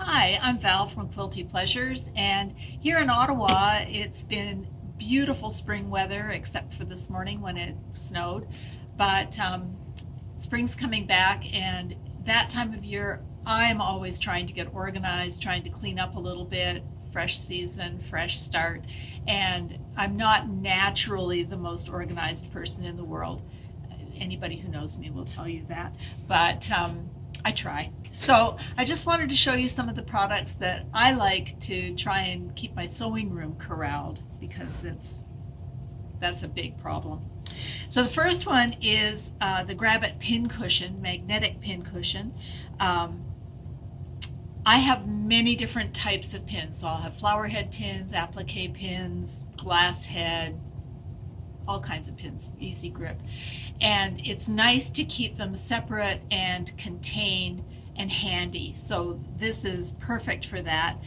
Hi, I'm Val from Quilty Pleasures, and here in Ottawa, it's been beautiful spring weather, except for this morning when it snowed. But spring's coming back, and that time of year, I'm always trying to get organized, trying to clean up a little bit, fresh season, fresh start. And I'm not naturally the most organized person in the world. Anybody who knows me will tell you that. But I try. So I just wanted to show you some of the products that I like to try and keep my sewing room corralled, because that's a big problem. So the first one is the Grab It pin cushion, magnetic pin cushion. I have many different types of pins. So I'll have flower head pins, applique pins, glass head, all kinds of pins, easy grip. And it's nice to keep them separate and contained and handy. So this is perfect for that.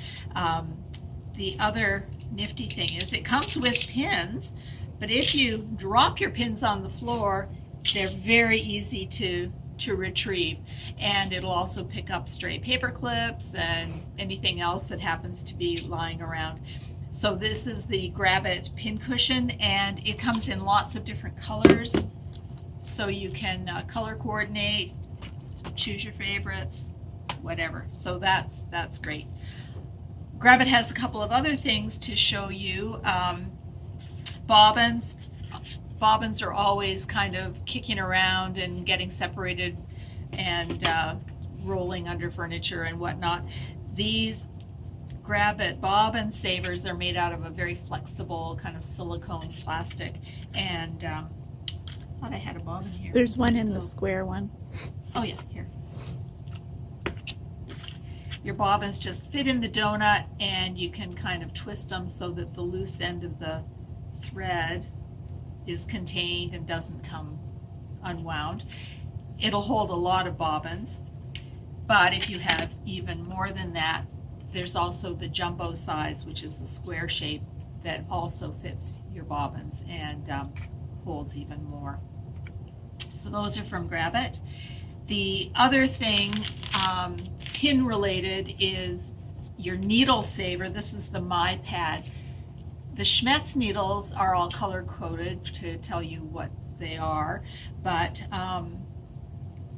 The other nifty thing is it comes with pins, but if you drop your pins on the floor, they're very easy to retrieve. And it'll also pick up stray paper clips and anything else that happens to be lying around. So this is the Grab It pin cushion, and it comes in lots of different colors, so you can color coordinate, choose your favorites, whatever. So that's great. Grab It has a couple of other things to show you. Bobbins. Bobbins are always kind of kicking around and getting separated and rolling under furniture and whatnot. These Grab It bobbin savers are made out of a very flexible kind of silicone plastic, and I thought I had a bobbin here. There's one in the square one. Oh yeah, here. Your bobbins just fit in the donut, and you can kind of twist them so that the loose end of the thread is contained and doesn't come unwound. It'll hold a lot of bobbins, but if you have even more than that, there's also the jumbo size, which is the square shape, that also fits your bobbins and holds even more. So those are from Grab It. The other thing, pin related, is your needle saver. This is the My Pad. The Schmetz needles are all color coded to tell you what they are, but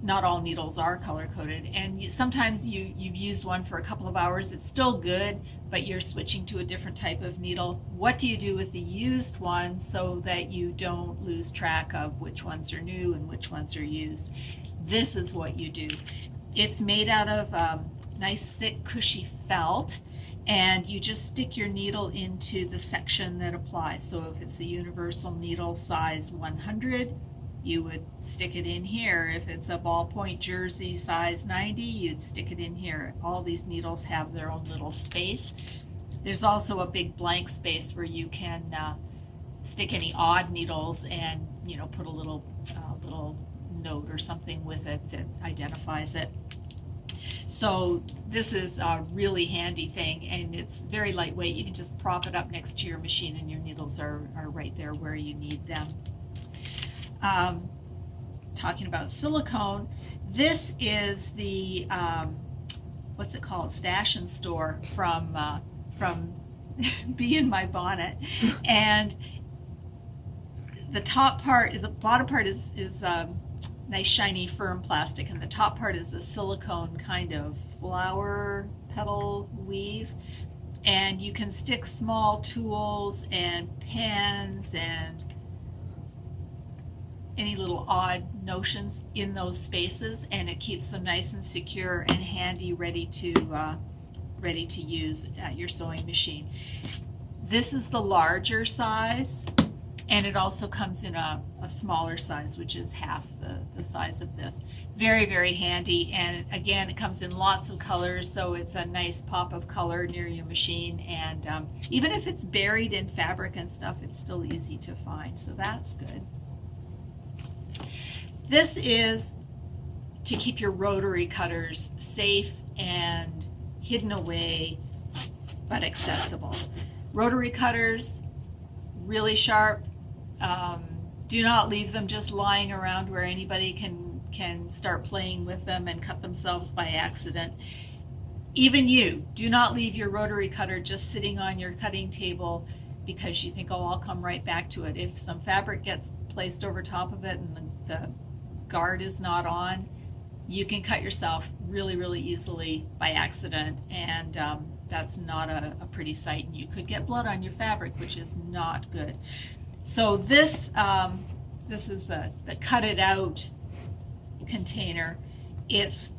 not all needles are color coded, and sometimes you've used one for a couple of hours, it's still good, but you're switching to a different type of needle. What do you do with the used one so that you don't lose track of which ones are new and which ones are used? This is what you do. It's made out of nice thick cushy felt, and you just stick your needle into the section that applies. So if it's a universal needle size 100, you would stick it in here. If it's a ballpoint jersey size 90, you'd stick it in here. All these needles have their own little space. There's also a big blank space where you can stick any odd needles and put a little note or something with it that identifies it. So this is a really handy thing, and it's very lightweight. You can just prop it up next to your machine, and your needles are right there where you need them. Talking about silicone, this is the what's it called, Stash and Store from Bee in My Bonnet, and the bottom part is nice shiny firm plastic, and the top part is a silicone kind of flower petal weave, and you can stick small tools and pens and any little odd notions in those spaces, and it keeps them nice and secure and handy, ready to use at your sewing machine. This is the larger size, and it also comes in a smaller size, which is half the size of this. Very, very handy, and again, it comes in lots of colors, so it's a nice pop of color near your machine, and even if it's buried in fabric and stuff, it's still easy to find, so that's good. This is to keep your rotary cutters safe and hidden away, but accessible. Rotary cutters, really sharp. Do not leave them just lying around where anybody can start playing with them and cut themselves by accident. even you, do not leave your rotary cutter just sitting on your cutting table because you think, oh, I'll come right back to it. If some fabric gets placed over top of it and the guard is not on, you can cut yourself really, really easily by accident, and that's not a pretty sight. And you could get blood on your fabric, which is not good. So this is the cut it out container. It's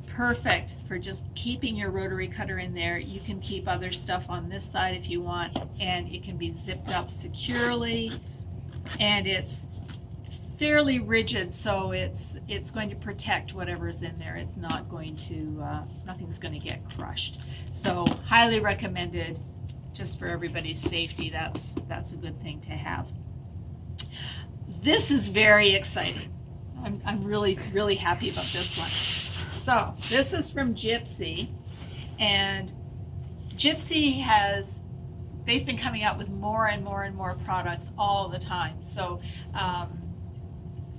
perfect for just keeping your rotary cutter in there. You can keep other stuff on this side if you want, and it can be zipped up securely, and it's fairly rigid, so it's going to protect whatever's in there. It's not going to, nothing's going to get crushed. So highly recommended, just for everybody's safety. That's a good thing to have. This is very exciting. I'm really, really happy about this one. So this is from Gypsy, and Gypsy they've been coming out with more and more and more products all the time. So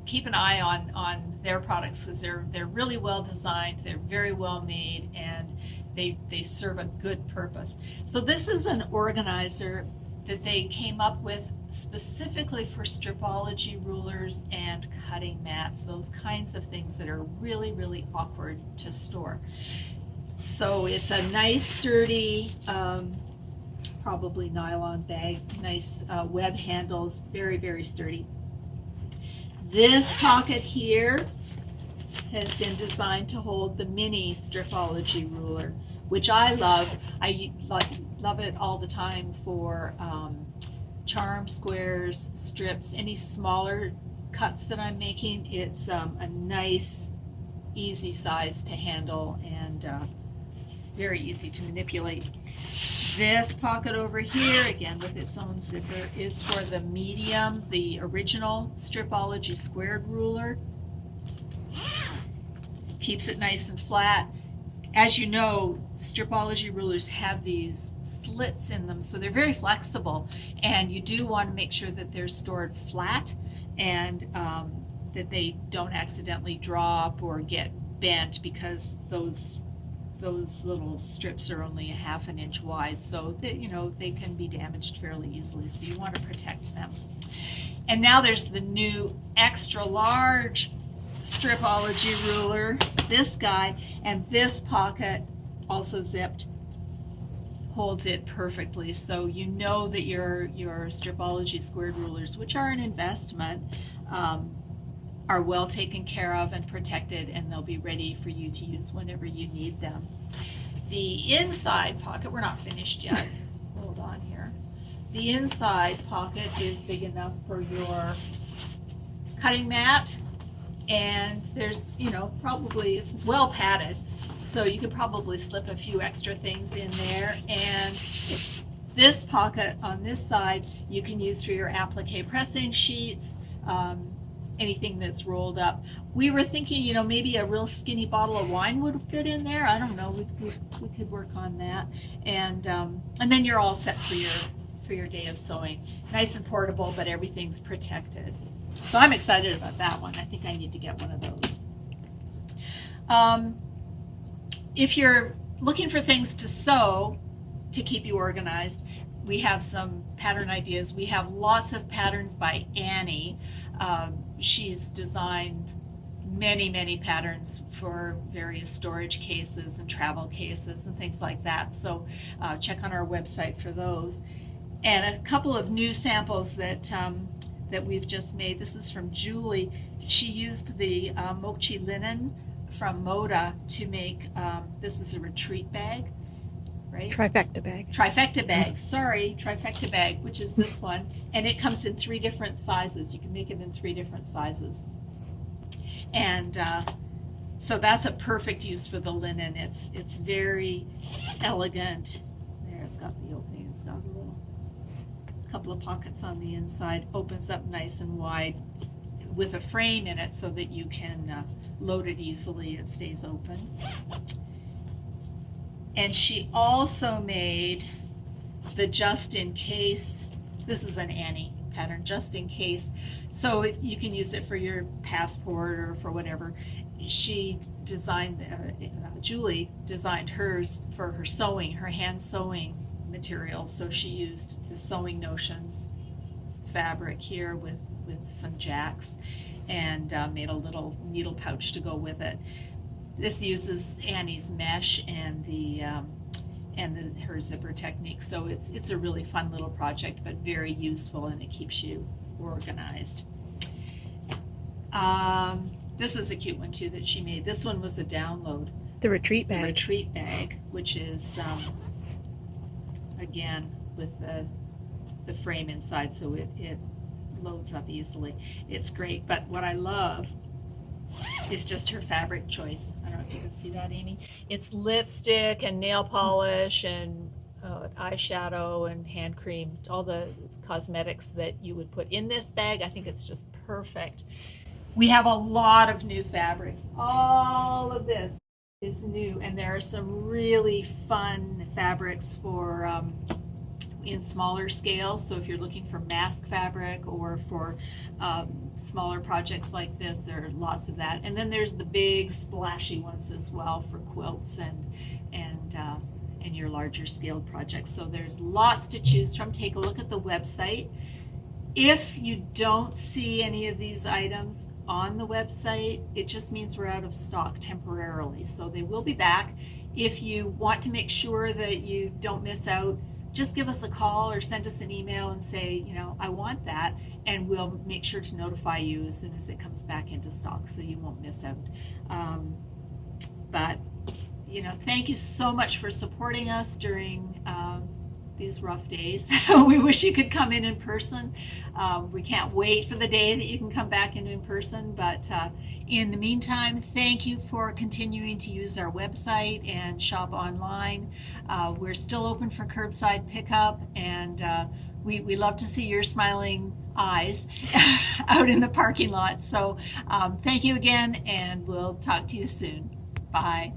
keep an eye on their products, because they're really well designed, they're very well made, and they serve a good purpose. So this is an organizer that they came up with specifically for stripology rulers and cutting mats, those kinds of things that are really, really awkward to store. So it's a nice, sturdy, probably nylon bag, nice web handles, very, very sturdy. This pocket here has been designed to hold the mini stripology ruler, which I love. I love it all the time for charm, squares, strips, any smaller cuts that I'm making. It's a nice, easy size to handle, and very easy to manipulate. This pocket over here, again with its own zipper, is for the medium, the original Stripology squared ruler. Keeps it nice and flat. As you know, Stripology rulers have these slits in them, so they're very flexible, and you do want to make sure that they're stored flat, and that they don't accidentally drop or get bent, because those little strips are only 1/2 inch wide, so that, you know, they can be damaged fairly easily, so you want to protect them. And now there's the new extra large Stripology ruler, this guy, and this pocket, also zipped, holds it perfectly. So you know that your Stripology squared rulers, which are an investment, are well taken care of and protected, and they'll be ready for you to use whenever you need them. The inside pocket, we're not finished yet. Hold on here. The inside pocket is big enough for your cutting mat, and there's, you know, probably, it's well padded, so you could probably slip a few extra things in there. And this pocket on this side you can use for your applique pressing sheets, anything that's rolled up. We were thinking, you know, maybe a real skinny bottle of wine would fit in there. I don't know, we could work on that. And then you're all set for your day of sewing. Nice and portable, but everything's protected. So I'm excited about that one. I think I need to get one of those. If you're looking for things to sew to keep you organized, we have some pattern ideas. We have lots of patterns by Annie. She's designed many patterns for various storage cases and travel cases and things like that. So check on our website for those. And a couple of new samples that we've just made. This is from Julie. She used the mochi linen from Moda to make, this is a retreat bag, right? Trifecta bag. Trifecta bag, sorry, Trifecta bag, which is this one. And it comes in 3 different sizes. You can make it in 3 different sizes. And so that's a perfect use for the linen. It's very elegant. There, it's got the opening. It's got a little couple of pockets on the inside. Opens up nice and wide with a frame in it so that you can load it easily. It stays open. And she also made the just in case. This is an Annie pattern, just in case. So you can use it for your passport or for whatever. she designed, Julie designed hers for her sewing, her hand sewing materials. So she used the Sewing Notions fabric here with some jacks, and made a little needle pouch to go with it. This uses Annie's mesh and her zipper technique. So it's a really fun little project, but very useful, and it keeps you organized. This is a cute one too that she made. This one was a download. The retreat bag. The retreat bag, which is again with the frame inside, so it loads up easily. It's great, but what I love is just her fabric choice. I don't know if you can see that, Amy. It's lipstick and nail polish and eyeshadow and hand cream, all the cosmetics that you would put in this bag. I think it's just perfect. We have a lot of new fabrics. All of this is new, and there are some really fun fabrics for in smaller scales. So if you're looking for mask fabric or for smaller projects like this, there are lots of that. And then there's the big splashy ones as well for quilts and your larger scaled projects. So there's lots to choose from. Take a look at the website. If you don't see any of these items on the website, it just means we're out of stock temporarily. So they will be back. If you want to make sure that you don't miss out, just give us a call or send us an email and say, I want that, and we'll make sure to notify you as soon as it comes back into stock, so you won't miss out. But thank you so much for supporting us during these rough days. We wish you could come in person. We can't wait for the day that you can come back in person, but in the meantime, thank you for continuing to use our website and shop online. We're still open for curbside pickup, and we love to see your smiling eyes out in the parking lot. So thank you again, and we'll talk to you soon. Bye.